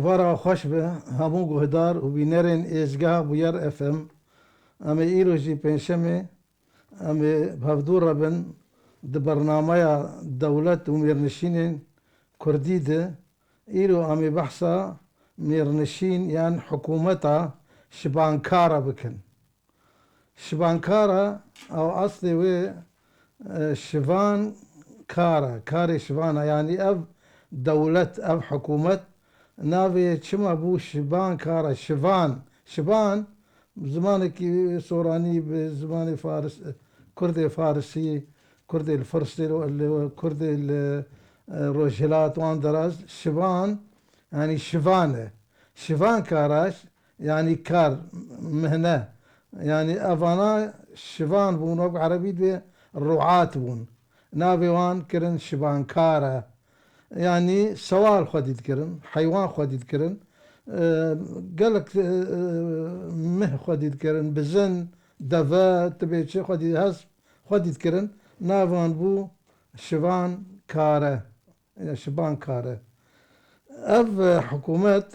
Evara xweş be hemû guhdar û bînerên êzgeha Bûyer FM. Em ê îro jî pênşemê em ê hevdû re bin di bernameya dewlet û mêrnişînên Kurdî de. Îro em ê behsa mêrnişîn yan hikûmeta şibankara bikin. Şibankara ew eslê wê şivan kara, karê şivana yanî ev dewlet, ev hikûmet navê çima bû şibankara, şivan. Şivan zimanekî soranî bi zimanê Kurdê Farsî, Kurdê li Firsê Kurdê li Rojhilat wan deraz şivan yanî şivan e. Şivankara yanî kar, mihne. Yani evana şivan bûn wek erebî dê ruat bûn. Navê wan kirin şibankara. Yani sewal xwedî dikirin, heywan xwedî dikirin, gelek mih xwedî dikirin, bizin, deve, tibê çi xwedî dikirin. Navê wan bû şivankare. Şibankare. Ev hikûmet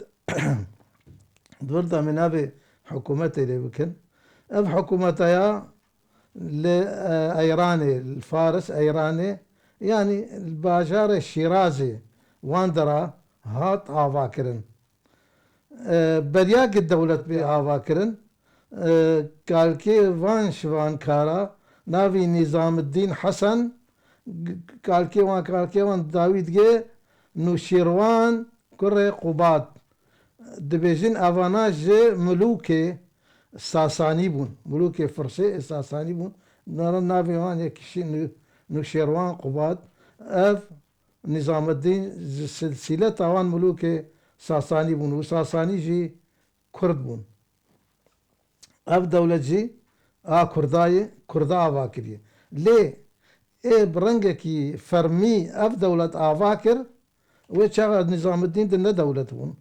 dur da min navê hikûmetê lê bikin. Ev hikûmeteya li Eyranê, li Faris Eyranê yani bajarê Şîrazê wan dera hat avakirin. Beryakê dewlet bê avakirin. Kalkê van şivankara navê Nîzamüddîn Hesen, kalkê wan dawî dige Nûşîrwan kurê Qubat. Dibêjin evana ji milûkê Sasanî bûn. Milûkê Firsê Sasanî bûn. Navê wan yekî Nûşîrwan Qubat. Ev Nîzamüddîn ji silsileta wan milûkê Sasanî bûn û Sasanî jî Kurd bûn. Ev dewlet jî a Kurdayê, Kurda ava kiriye. Lê ê bi rengekî fermî ev dewlet ava kir, wê çaxa Nîzamüddîn di ne dewlet bûn.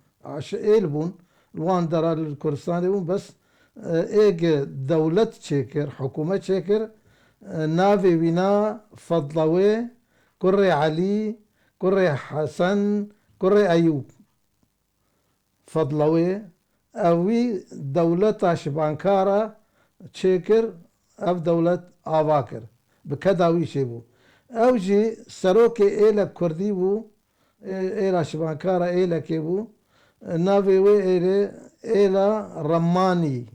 Êl bûn, li wan dera li Kurdistanê bûn bes êgê dewlet çêkir, hikûmet çêkir, navê wî na Fedlewê kurê Elî, kurê Hesen, kurê Eyûb. Fedlewê ew wî dewleta şibankara çêkir, ev dewlet ava kir. Bi keda wî çêbû. Ew jî serokê êlek Kurdî bû, êla şibankara êlekê bû. Navê wê êlê Êla Remmanî.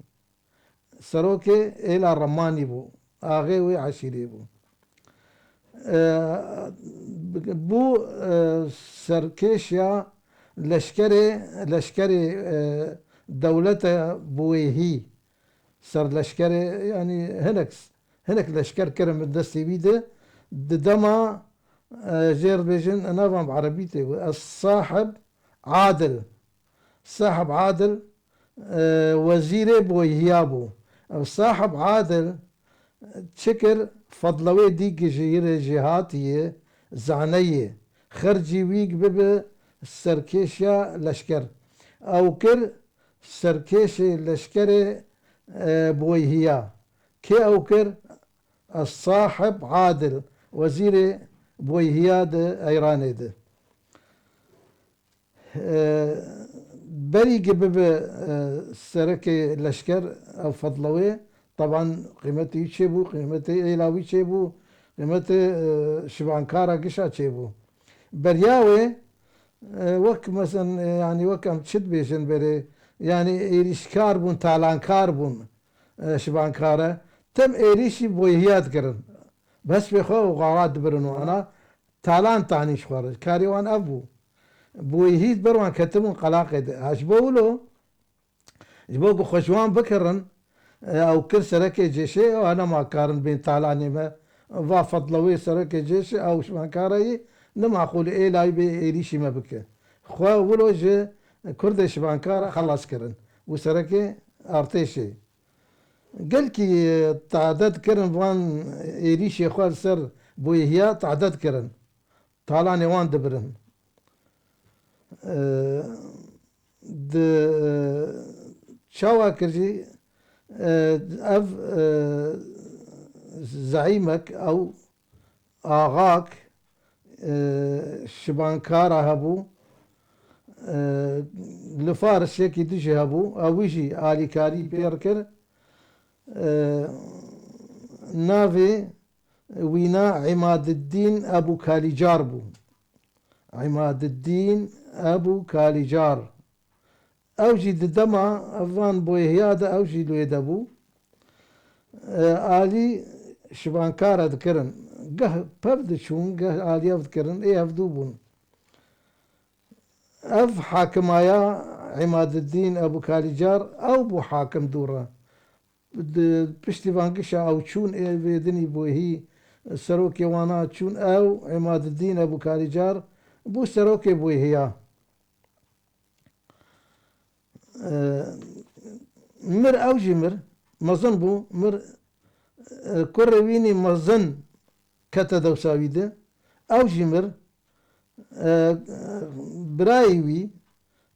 Serokê êla Remmanî bû. Axê wê eşîrê bû. Bu serkêşiya leşkerê dewleta Buêhî, serleşkerê yani hinek leşker kirin bi destê wî de di dema jê dibêjin navan bi erebî tê wê Sahib Adil. Sahib Adil wezîrê Buêhiya bû. Ev Sahib Adil çikir Fedlewê dîkî ji îrê jî hatiye zaneyê. Xercî wî bibe serkêşiya leşker. Ew kir serkêşê leşkerê Buêhiya. Kê ew kir? Sahib Adil, wezîrê Buêhiya di Eyranê de. Berî bibe serekê leşker ev Fedlewê taban qîmetê wî çêbû, qîmetê êla wî çêbû, qîmetê şivankara gişa çêbû. Beriya wê wek mesela yani wek em çi dibêjin berê yani êrîşkar bûn, talankar bûn şivankara. Tim êrîşî Buêhiya dikirin. Hespê xwe û xala dibirin wana talan tanî ji xwe re. Karê wan ev bû. Buêhî ber wan ketibûn qelaqê de. Ji bo wilo ji bo ku xwe ji wan bikirin ew kir serekê cêşê ew nema karin bên talanê me. Va Fedlewê serekê cêşê ew şivankarayê nimaqûl êla wî bê êrîşî me bike. Xwe wilo ji Kurdê şivankara xelas kirin û serekê artêşê. Gelkî tadet kirin van êrîşê xwe li ser Buêhiya tadet kirin. Talanê wan dibirin. Di çawa kir jî ev zeîmek ew axak şibankara hebû لفارس يكي دجي هبو اويجي آلي كاري بيركر نافي وينا عماد الدين أبو كاليجار بو. عماد الدين أبو كاليجار أوجي ددما أفان بويهيادا أوجي لويدابو آلي شبانكارا ذكرن قه ببد شون قه آلي أذكرن إيه أفدوبون أف حاكمايا عماد الدين أبو كاليجار أو بو حاكم دورة بشتي فانقشا أو تشون إيه بيدني بوهي سروكي وانا تشون أو عماد الدين أبو كاليجار بو سروكي بوهيا مر أو جمر مزن بو مر كرويني مزن كتا دوساويده أو جمر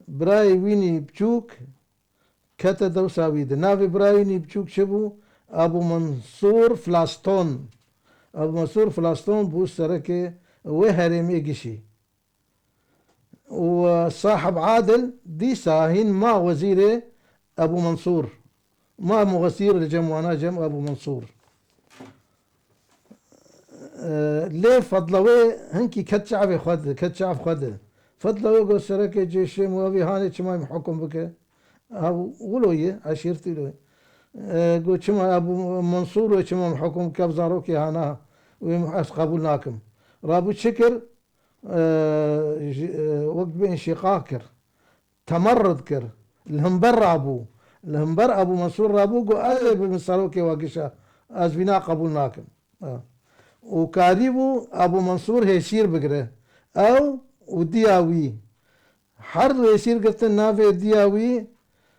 برايويني بچوك كتا دوساويده نافي برايويني بچوك شبو أبو منصور فلاستون أبو منصور فلاستون بو سركي وهرمي قشي وصاحب عادل دي ساهين ما وزيره أبو منصور ما مغسير الجم وانا جم أبو منصور ليه فضلوي هنكي كتشعب خد فضلوي قو سركي جيشي موابي هاني چما محكم بك أبو ولوية عشيرتي لوي قو چما أبو منصور وچما محكم كبزاروكي هانا ويمحس قبولناكم رابو شكر وقت بين شقاكر تمرد كر الهمبر أبو منصور رابو قو أزل بمصاروكي واقشا أزبنا قبولناكم وكاريبو أبو منصور هيسير بقره أو ودياوي حرد هيسير قلتن نافي دياوي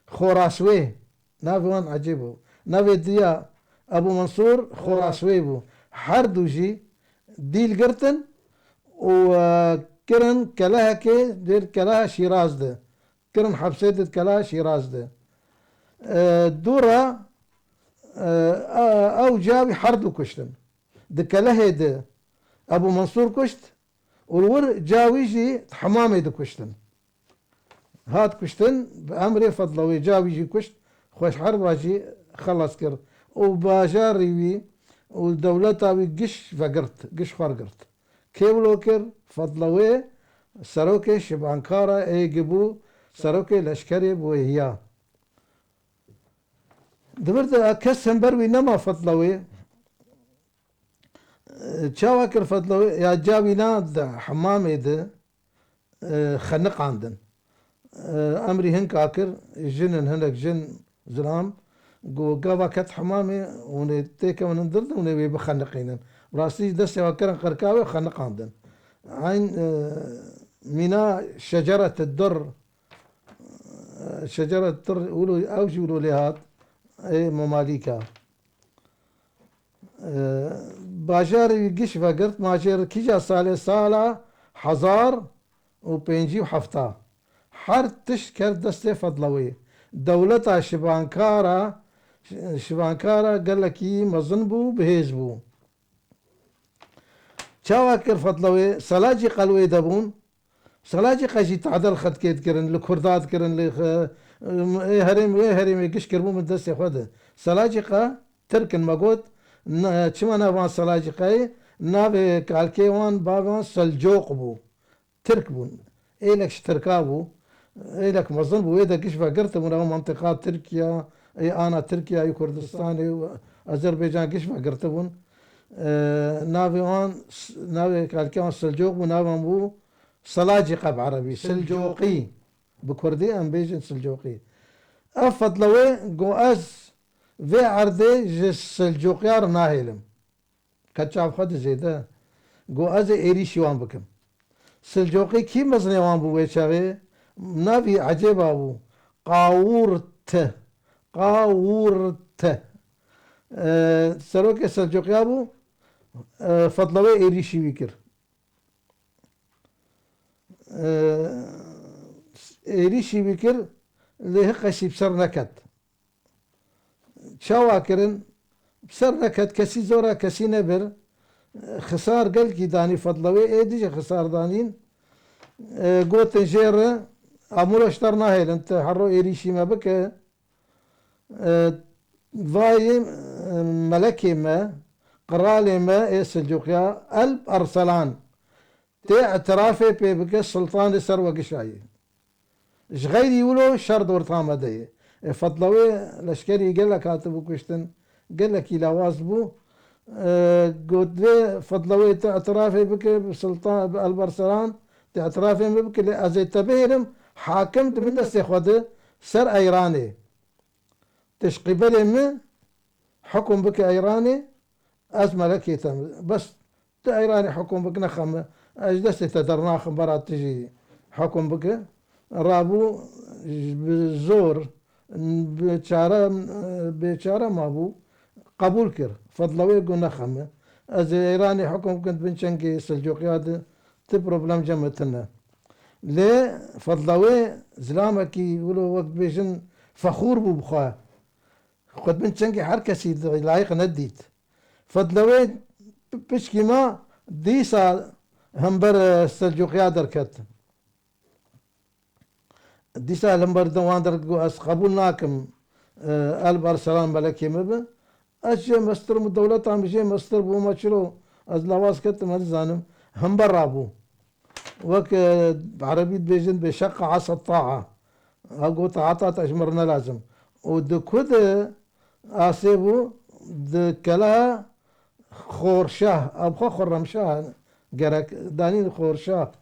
خوراسوي نافي وان عجيبو نافي ديا أبو منصور خوراسوي بو حردو جي ديل قرتن وكرن كلاها كي دير كلاها شيراز ده كرن حبسيت كلاها شيراز ده دورا أو جابي حردو كشتن دكلاها ده أبو منصور كشت والور جاويجي حمامي ده كشتن هاد كشتن بأمري فضلوي جاويجي كشت خوش حرب راجي خلص كر وباجاري ودولتها قش فقرت قش فرقرت كيولوكر فضلوي سروكي شبانكارا ايجبو سروكي لشكري بوهيا دبرت كسن بروي نما فضلوي تشاوكر فضلوي يا جاوي ناد حمامي ده خنق عندن امري هنك اكر جنن هنك جن زلام قو قابا كت حمامي ونتيكا ونندرد ونبي بخنقينن راسي دس وكرن قركاوي خنق عندن عين مينا شجرة الدر شجرة الدر يقولوا اوجي يقولوا لي هاد اي مماليكا باجاري قش فقرت ماجر كيجا صالة حزار وبينجي وحفتا حر تشكر دستي فضلوي دولتها شبانكارا قال لك مظنبو بهيزبو شاواكر فضلوي سلاجي قلوي دبون سلاجي قاجي تعدل خد كيد كرن لكردات كرن هرم يقش كربو من دستي خده سلاجي قا تركن مقود چما نوان سلاجي قاي ناوي كالكيوان بابان سلجوق بو ترك بون ايلك شتركابو ايلك مظنبو ايدا قش فقرت من منطقات تركيا اي انا تركيا اي كردستان اي اذربيجان قش فقرت بون ناوي كالكيوان سلجوق بو ناوي بو سلاجقة بعربي سلجوقي بكردي ام بيجن سلجوقي افضلوي قو از في عردي جس سلجوقيار ناهيلم كتشاف خد زيدا قو از ايري شوان بكم سلجوقي كي مزني وان بو ويشاوي نافي عجيبا بو قاورت سروكي سلجوقيا بو فضلوي ايري شي ويكر ايريشي بكر اللي هقشي بسر نكت شاواكرن بسر نكت كسي زورا كسي نبر خسار قل كي داني فضلوي ايديش خسار دانين قوتن جير امور اشترنا هيل انت حرو ايريشي ما بك ضاي ملكي ما قرالي ما السلجوقيا الب ارسلان تي اعترافي بك السلطان سر وقشاي اش غير يقولوا شر دور طامة دي فضلوي لشكري قال لك هاتبو كشتن قال لك الى واسبو قلت لي فضلوي اعترافي بك بسلطان البرسلان اعترافي بك ازي تبيرم حاكمت من استخوذ سر ايراني تشقبلي من حكم بك ايراني ازمه لك يتم بس ايراني حكم بك نخم اجلست تدرناخ مرات تجي حكم بك رابو بالزور بشارة ما بو قبول كر فضلوي قلنا خمه از ايراني حكم كنت بنشنكي سلجوقياد تبروبلم جمتنا ليه فضلوي زلامكي يقولوا وقت بيجن فخور بو بخواه خد بنشنكي حركسي لايق نديت فضلوي بشكي ما ديسا همبر السلجوقيا دركت ديسا همبر دوان دركو اس قبولناكم البر سلام ملكي مبه اشي مستر الدولة مشي مستر بو ما شلو از لواس كت مرزانم همبر رابو وك عربي بيجن بشق عصا الطاعة اقو طاعات اشمرنا لازم ودكود اسيبو دكلا خورشاه ابخو خرمشاه قرك داني خورشاه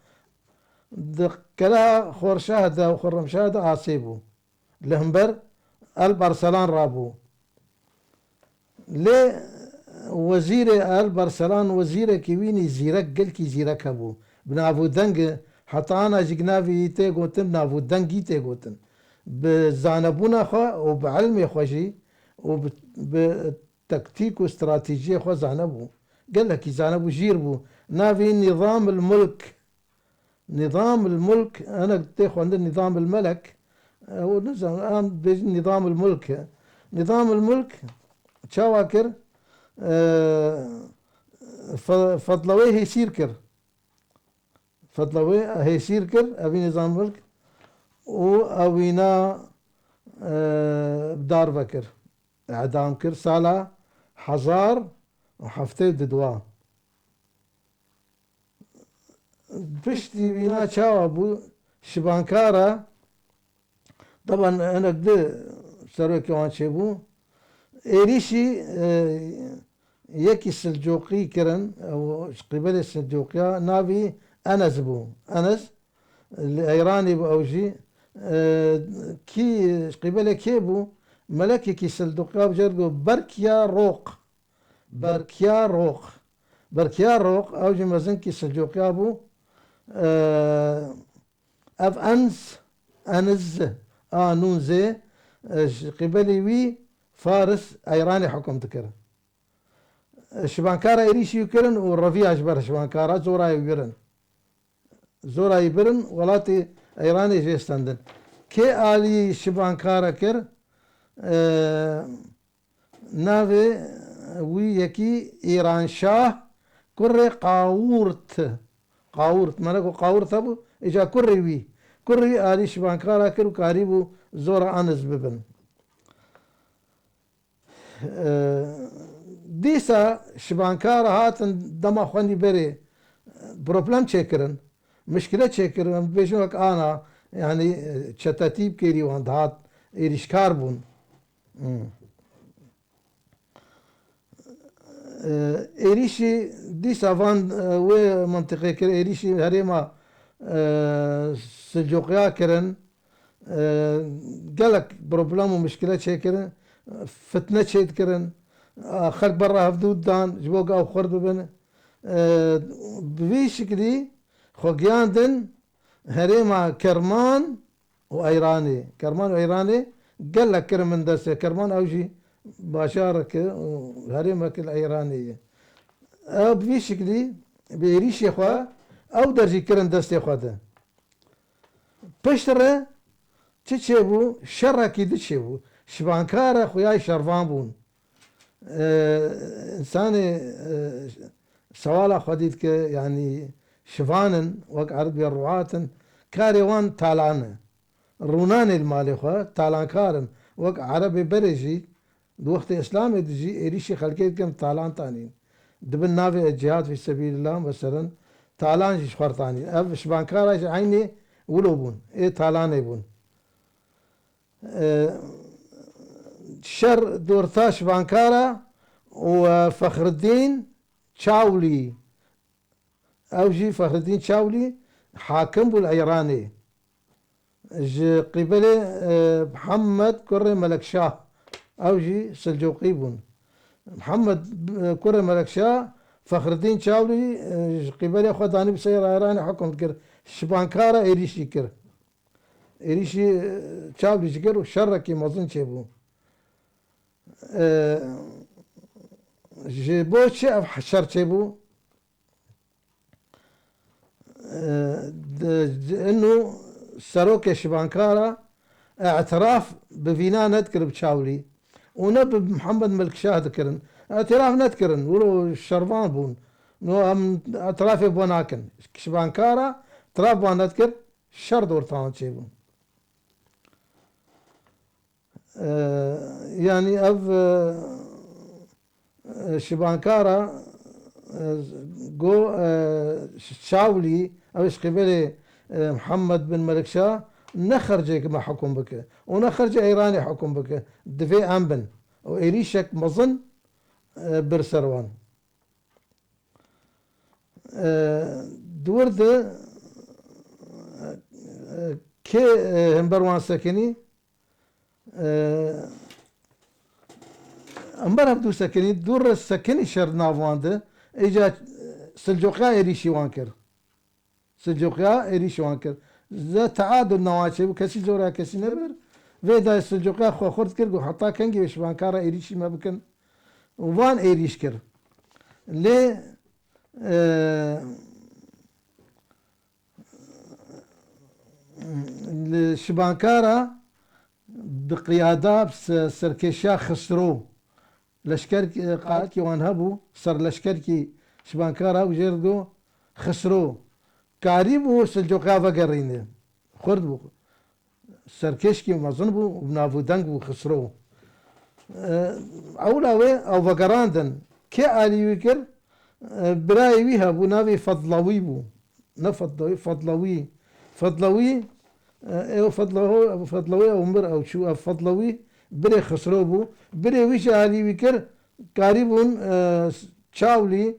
دكلا خورشاه دا وخرمشاه دا اسيبو لهمبر البرسلان رابو ليه وزير البرسلان وزير كيويني زيرك قل كي زيرك ابو بنافو دنگ حتى انا جنافي تي قوتن بنافو دنگي تي قوتن بزانبونا خو وبعلم خوشي وبتكتيك واستراتيجية خو زانبو قال لك زانبو جيربو نافي نظام الملك نظام الملك انا تيخو عند نظام الملك هو نظام الملك نظام الملك شاواكر فضلوي هي سيركر فضلوي هي سيركر ابي نظام الملك وأوينا بدار بكر اعدام كر سالة حزار وحفتي ددوا بشتي بينا شاوا بو شبانكارا طبعا انا قد سروي كمان شبو إيريشي يكي سلجوقي كرن أو قبل السلجوقيا نافي أنس بو أنس الإيراني بو أوجي كي قبل كيبو ملكي كي سلجوقيا بجرقو بركيا روق بركيا روق بركيا روق أوجي مزن كي سلجوقيا بو أف أنز نون زي قبلي وي فارس ايراني حكم تكر شبانكارا ايريشي يكرن والرفيع اجبر شبانكارا زورا يبرن زورا يبرن ولاتي ايراني جيستندن كي آلي شبانكارا كر نافي وي يكي ايران شاه كري قاورت مالكو قاورت ابو اجا كري وي كري آلي شبانكارا كر وكاريبو زورا انز ببن دیسا شبانکار هاتن دما خوانی بری بروبلم چکرن مشكلة چکرن بيجونك انا يعني تشتتيب كيري وان هات ايريشكار بون ايريشي ديسا فان و منطقة كر ايريشي هريما سلجوقيا كرن قالك بروبلم ومشكلة چكرن فتنة شيء كرن خلق برا هفدود دان جبوك او خرد بن بفي شكلي خوغيان دن هريما كرمان وايراني كرمان وايراني قال لك كرمن درسه كرمان اوجي باشارك هريما كل ايرانية او بفي شكلي بيريش يخوا او درجي كرن درسه يخوا ده بشتره تشيبو شركي دشيبو شبانكارا خوياي شرفان بون انساني سوالا خديت يعني شفانن وق عربي الرعاتن كاريوان تالانه رونان المالي خوا تالان كارن وك عربي برجي وقت إسلام دجي إريشي خلقيت كم تالان تانين دبن نافي الجهاد في سبيل الله مثلا تالان جي شخرطاني أب شبانكارا عيني ولو بون إيه تالان يبون شر دورتاش بانكارا وفخر الدين تشاولي أوجي فخر الدين تشاولي حاكم بالعيراني قبل محمد كري ملك شاه أوجي سلجوقي بون محمد كري ملك شاه فخر الدين تشاولي قبل أخو داني بسير عيراني حكم كر شبانكارا إيريشي كر إيريشي تشاولي جكر وشركي مظن شبو جبو شي حشر شبو انه سروك شبانكارا اعتراف بفينا نذكر بشاولي ونب محمد ملك شاه ذكرن اعتراف نذكرن ولو الشربان بون نو اعتراف بوناكن شبانكارا اعتراف بون نذكر شر دورتان شيبون يعني اف شبانكارا جو شاولي او قبل محمد بن ملك شاه نخرج ما حكم بك ونخرج ايراني حكم بك دفي امبن وإيريشك مظن برسروان دورد كي همبروان سكني امبر بدو سكني دور السكني شر نافوانده اجا سلجوقيا إيريشي وانكر سلجوقيا إيريشي وانكر ذا تعادل نواشي وكسي زورا كسي نبر فيدا سلجوقيا خو خورد كرغو حتى كنجي شبانكارا إيريشي ما بكن وفان إيريش كر لي شبانكارا بقيادة سركيشا خسرو لشكر قالكي وان هبو صار لشكركي شبانكارا وجردو خسرو كاريبو سلجوقيا فقرينه خرد بو سركشكي مظن بو وبنافو دنقو خسرو اولاوي او فقراندن كي علي ويكر براي ويها بو نافي فضلوي بو نفضلوي فضلوي ايو فضلوي او مر او شو فضلوي بري خسرو بو بري ويش علي ويكر قريبون تشاولي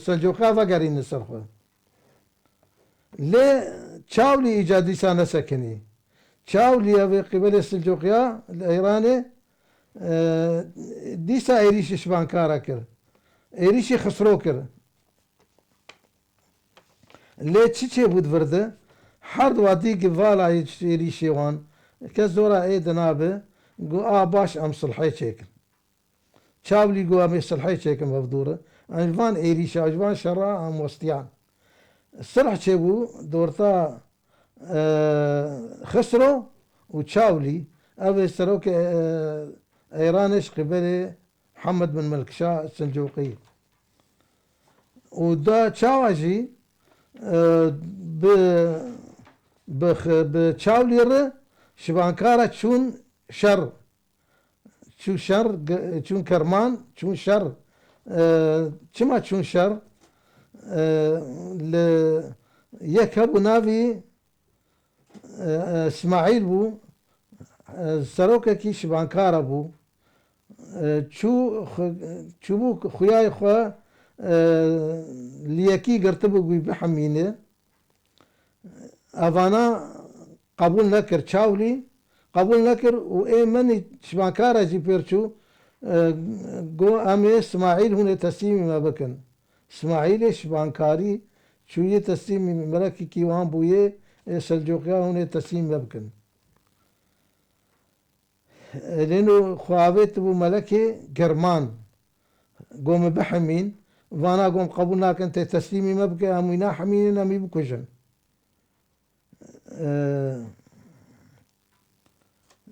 سلجوقيا فقرين السرخه لي تشاولي ايجادي سانه سكني تشاولي في قبل السلجوقيا الايراني ديسا ايريشي شبانكارا كر ايريشي خسرو كر لي تشي بود فرده حرد وادي قفالا ايريشي وان كزورا اي دنابه قو باش ام صلحي شيكن تشاولي قو ام صلحي شيكن مفدوره انجفان ايريشا انجفان شرا ام وستيان الصلح شبو دورتا خسرو وتشاولي ابي سروك ايرانش قبل محمد بن ملك شاه السلجوقي ودا تشاواجي ب بتشاولي شبانكارا تشون شر شو شر تشون كرمان تشون شر كما تشون شر يكبو نافي اسماعيل بو سروكا كي شبانكارا بو شو بو خوياي خوا ليكي قرتبو بحمينه افانا قبول نكر تشاولي قبول نكر وإيمن شبانكارا جي بيرشو قو أمي اسماعيل هنا تسليمي ما بكن اسماعيل شبانكاري شو تسليمي ملكي كيوان بويه سلجوقيا هنا تسليم ما بكن لأنه خوابت بو ملكي جرمان قوم بحمين وانا قوم قبول ناكن تسليمي ما بكن أمينا حمين أمي بكوجن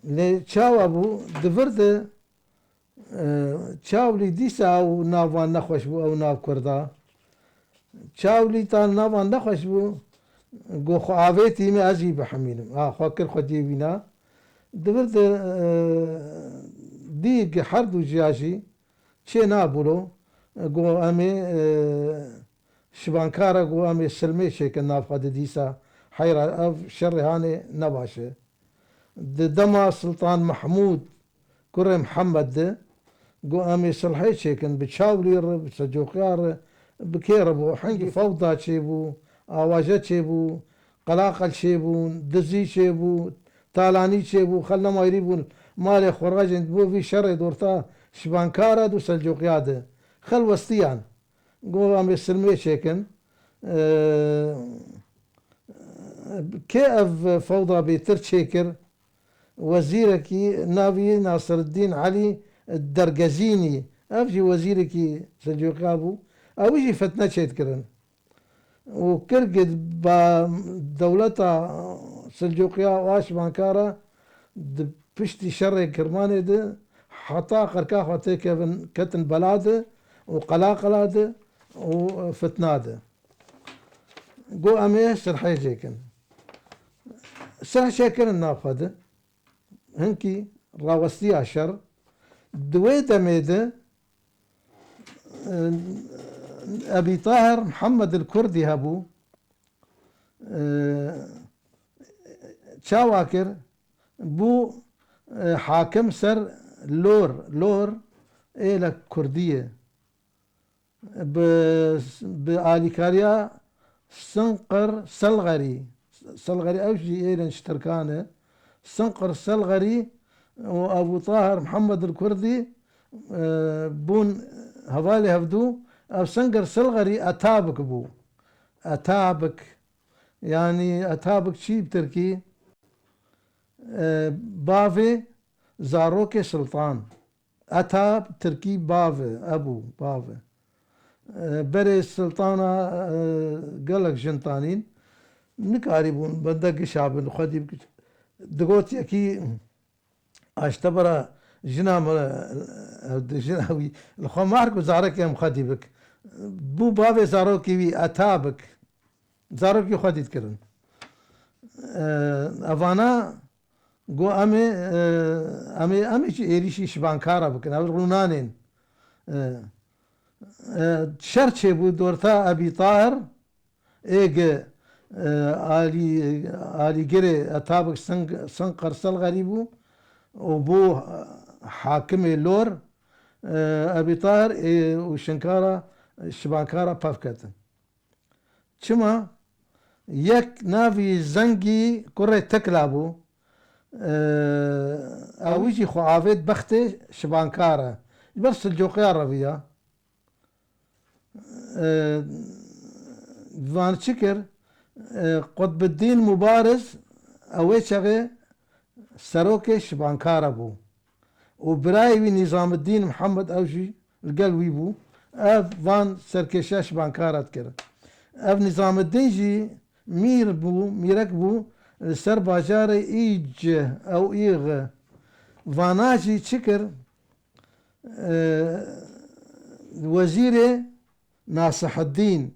لچاو بو دفرد چاولی دیسا او ناوان نخوش بو او ناو کردا چاولی تا ناوان نخوش بو گو خواهیتی می ازی بحمینم خواه کر خود دیوینا دبرد دیگ هر دو جیاجی چه نابولو گو امی شبانکارا گو امی سلمی شکن نافقد دیسا حیرا اف شر هاني نباشه دما سلطان محمود كره محمد ده قو امي صلحي شكن بتشاولير بسجوقيار بكيربو حنجي فوضى شيبو اواجات شيبو قلاقل شيبو دزي شيبو تالاني شيبو خلنا ما يريبون مالي خراج بو في شر دورتا شبانكارا دو سلجوقياد خل وستيان قو امي سلمي شكن كيف فوضى بيتر شيكر وزيركي نافي ناصر الدين علي الدرقزيني افجي وزيركي سلجوقابو او يجي فتنة شيتكرن وكرقد بدولتا سلجوقيا واش بانكارا بشتي شر كرماني ده حطا قركا خاطي كتن بلاده وقلاقلاده وفتناده قو امي سرحي جيكن سرح شاكر النافذة هنكي راوستي عشر دويدا ميدا أبي طاهر محمد الكردي هبو شاواكر بو حاكم سر لور إلى كردية بآليكاريا سنقر سلغري أوجي إلى اشتركانه سنقر سلغري وأبو طاهر محمد الكردي بون هفالي هفدو أو سنقر سلغري أتابك بو أتابك يعني أتابك شي بتركي بافي زاروكي سلطان أتاب تركي بافي أبو بافي بري السلطانة قالك جنطانين نكاريبون بدك شعب خدي دقوتي أكي اشتبرا جنام جناوي الخمارك وزارك يا مخديبك بو بابي زاروكي وي اتابك زاروكي خدي تكرن افانا قو امي ايريشي شبانكارا بكن او رونانين شرچه بو دورتا ابي طاهر ايج آلي جري اتابك سنقر سل غريبو وبو حاكم اللور ابي طاهر وشنكارا شبانكارا بافكتن چما يك نافي زنگي كره تكلابو اويجي خوافيت بختي شبانكارا بس الجوقيا رفيا فان شكر قطب الدين مبارز اويشغي سروكي شبانكارا بو وبرايوي نظام الدين محمد اوجي القلوي بو اف فان سركشا شبانكارا تكر اف نظام الدين جي ميرك بو سر باجار ايج او ايغ فاناجي تشكر وزير ناصح الدين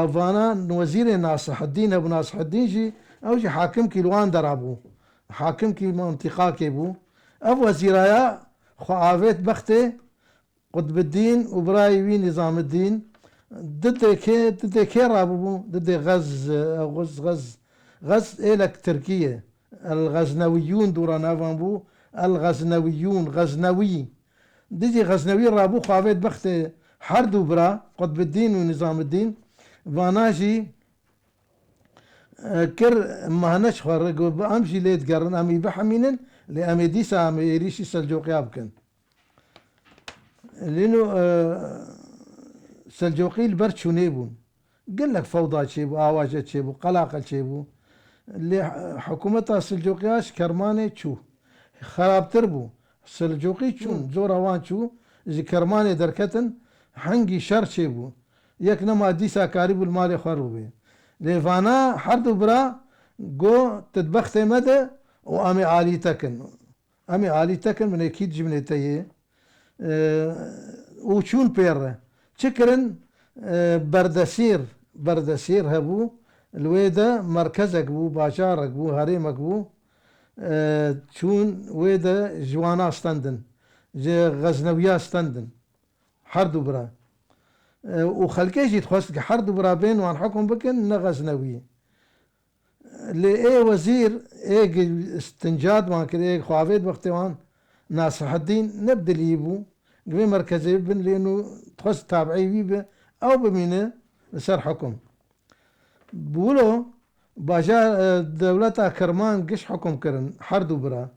افانا وزير ناصح الدين ابو ناصح الدين جي اوجي حاكم كيلوان درابو حاكم كي منطقة كيبو أو وزيرايا خوافيت بختي قطب الدين وبرايوي نظام الدين ضد كي رابو ضد غز إلك تركيا الغزنويون دوران بو الغزنويون غزنوي ديجي غزنوي رابو خوافيت بختي حردو برا قطب الدين ونظام الدين فاناجي كر مهنش خرج امشي ليت قرن امي بحمينن لامي ديسا امي ريشي سلجوقي ابكن لانه سلجوقي البرد شنيبون قال لك فوضى شيبو اواجت شيبو قلاقل شيبو اللي حكومتها سلجوقياش كرماني تشو خراب تربو سلجوقي تشون زورا وان تشو زي كرماني دركتن حنقي شر شيبو يكنما ديسا كاريبو المالي خروبي ليفانا حردو برا جو تدبخت مدى وامي عالي تكن امي عالي تكن من اكيد جبنتي وشون بير شكرن بردسير هبو الويدا مركزك بو باشارك بو هريمك بو چون ويدا جوانا استندن جي غزنويا استندن حردو برا وخلكيش يتخوص حردو برا بين وان حكم بكن نغزنوي لإيه وزير إيه استنجاد وان كده إيه خوافيد وقتوان ناصح الدين نبدل يبو قبل مركزي بن لأنه تخص تابعي بيه أو بمينه لسر حكم بقولوا باجا دولتا كرمان قش حكم كرن حردو برا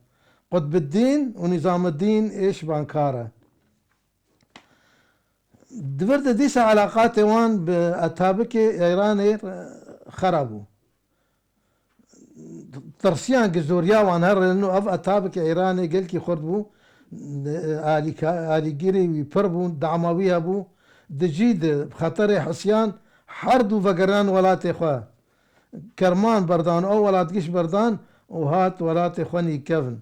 قطب الدين ونظام الدين إيش بانكارا دفرد ديسا علاقات وان بأتابك إيراني خربوا ترسيان جزوريا وان هر لأنه أف أتابك إيراني قل كي خردبو آلي جيري ويبربون دعماويها بو دجيد بخطر حسيان حردو فقران ولات إخوة كرمان بردان أو ولات قش بردان وهات ولات إخواني كفن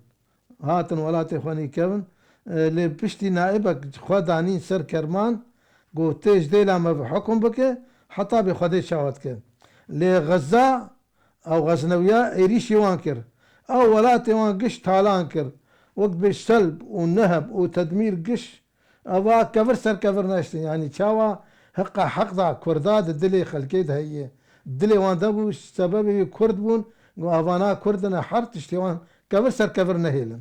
هاتن ولات إخواني كفن اللي بشتي نائبك خدانين سر كرمان قو تيج ديلا ما بحكم بك حتى بخدي شاوتك لغزة أو غزنويا إيريشي وانكر أو ولات وان قش تالانكر وقت بالسلب والنهب وتدمير قش أبا كفر سر كفر ناشتي يعني شاوا حقا حقا كرداد الدلي خلقيد هي الدلي وان دابو سبب كرد بون وافانا كردنا حرت اشتوان كفر سر كفر نهيلن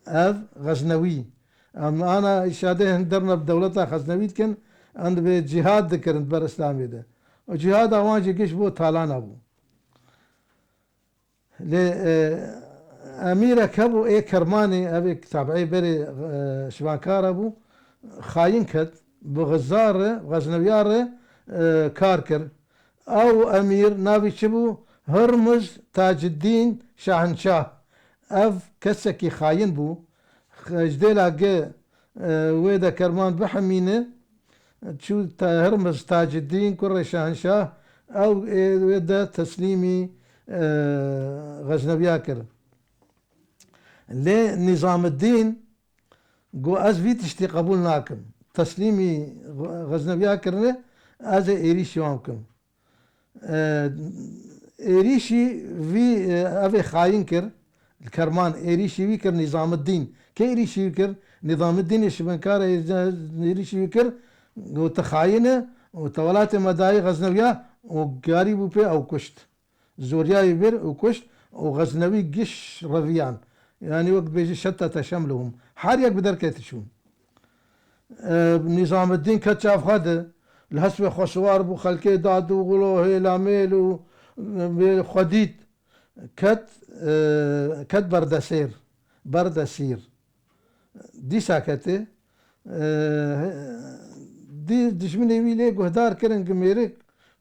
اف غزنوي اما انا اشاده هندرنا بدولتها غزنويت كن عند بجهاد ذكرت بر اسلامي ده وجهاد اوان جيش بو تالان ابو ل اميره كبو اي كرماني ابي تابعي بري شبانكار ابو خاين كت بغزار غزنويار كاركر او امير نافي شبو هرمز تاج الدين شاهنشاه اف كسكي خاين بو جديلا جي ويدا كرمان بحمينه تشو هرمز تاج الدين كرة شاهنشاه او ويدا تسليمي غزنوياكر لنظام الدين قو از في تشتي قبول ناكم تسليمي غزنوياكر از ايريشي وامكم ايريشي في افي خاين كر الكرمان ايريشي ويكر نظام الدين كي ايريشي ويكر نظام الدين الشبنكار ايريشي ويكر وتخاينه وتولات مداي غزنويا وقاري بوبي او كشت زوريا يبر وكشت وغزنوي قش رفيان يعني وقت بيجي شتت شملهم حاريك بدركة شون نظام الدين كتشاف هذا الهسوي خسوار بو خلكي دادو غلو هيلاميل وخديد كت بردسير دي ساكته دي دشمني ويلي قهدار كرن قميرك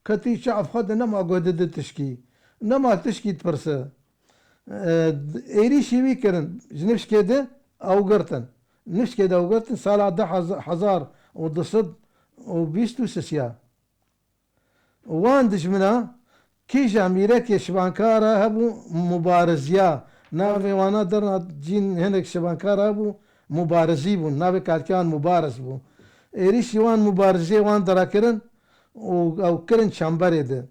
كتي شعف خد نما قهدد تشكي نما تشكي تبرسه ايريشي وي كرن جنفش كده او قرتن نفس كده او قرتن سالة ده حزار ودصد وبيستو سسيا وان دشمنا كي جاميرك شبانكارا هبو مبارزيا نافي وانا درنا جين هناك شبانكارا هبو مبارزي بون نافي كان مبارز بون ايريشي وان مبارزي وان درا كرن او كرن شامبري ده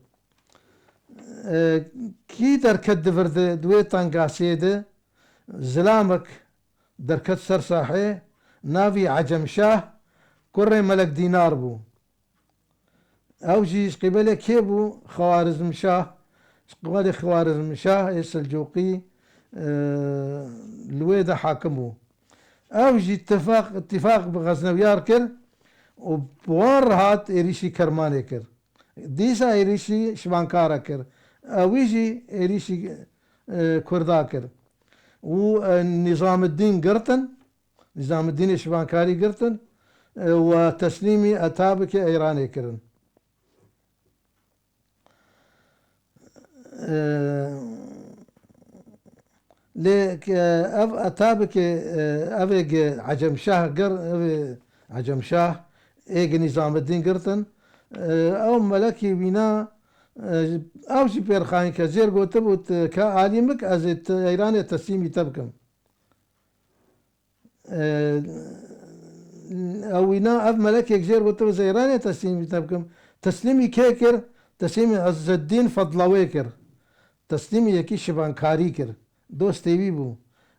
كي دركت دفرده دوي طنقاسي ده زلامك دركت سرساحي نافي عجم شاه كري ملك دينار بو او جيش قبله كيبو خوارزم شاه قبله خوارزم شاه السلجوقي الويدا حاكمو او جي اتفاق بغزنويار كر وبوار هات ايريشي كرماني كر ديسا ايريشي شبانكارا كر او يجي ايريشي كردا كر ونظام الدين قرتن نظام الدين شبانكاري قرتن وتسليمي اتابك ايراني كرن لك اتابك افيق عجم شاه قر عجم شاه ايق نظام الدين قرتن او ملكي بنا او شي بير خاين كزير قوتبوت كعالمك از ايران تسليمي تبكم او ونا اف ملكي كزير قوتبوت ايران تسليمي تبكم تسليمي كيكر تسلیم عز الدین فضلوی کر تسلیم یکی شبانکاری کر دوستیوی بو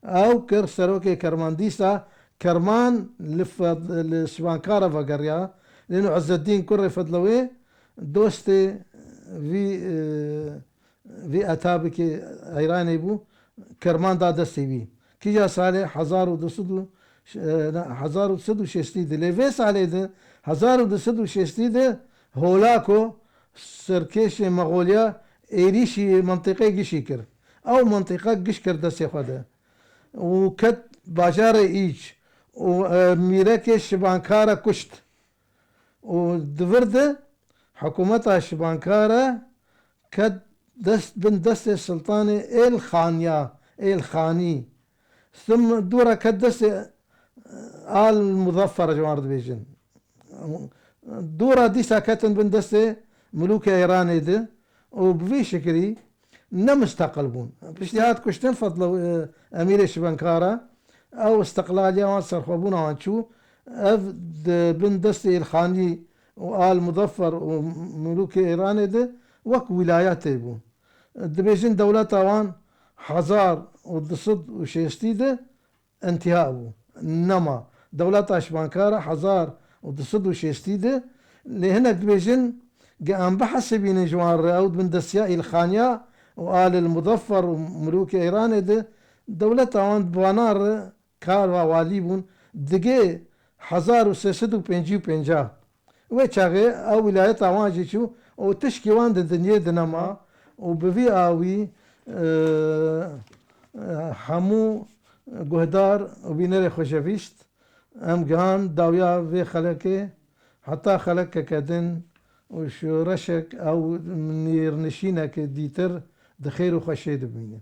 او کر سروک کرماندیسا كرمان لشبانكارا فقريا لأنه عز الدين كري فضلوي دوستي في أتابك إيراني بو كرمان دا دستي بي كيجا سالي 1260 ليفي سالي ده 1260 هولاكو سركيش مغوليا إيريشي منطقة جيشيكر أو منطقة جيشكر دستي خده وكت باجار إيج وميركي شبانكارا كشت ودفرد حكومتها شبانكارا كد دست بن دست السلطاني الخاني ثم دورا كد دست آل مظفر جوارد بيجن دورا دي ساكتن بن دست ملوك ايراني ده وبفي شكري نمستقلبون باجتهاد كشتن فضلوا امير شبانكارا او استقلالية وان سرخوبونا وان شو اف بن دستي الخاني وآل مظفر وملوك ايراني ده وك ولايات بو دبيجن دولة وان حزار ودصد وشيستي ده انتهاء بو انما دولة شبانكارا حزار ودصد وشيستي ده لهنا دبيجن قام بحسبين جوان رأود بن دسياء الخانيا وآل المظفر وملوك ايراني ده دولة وان بوانار كاروا واليبون دقي 1355 وچاغي او ولاية اوان شو او تشكي وان الدنيا دنما وبفي اوي حمو قهدار وبينري خوشفيشت ام جان داويا في خلقه حتى خلق كدن وشو رشك او منير نشينك ديتر دخير وخشيد بمينه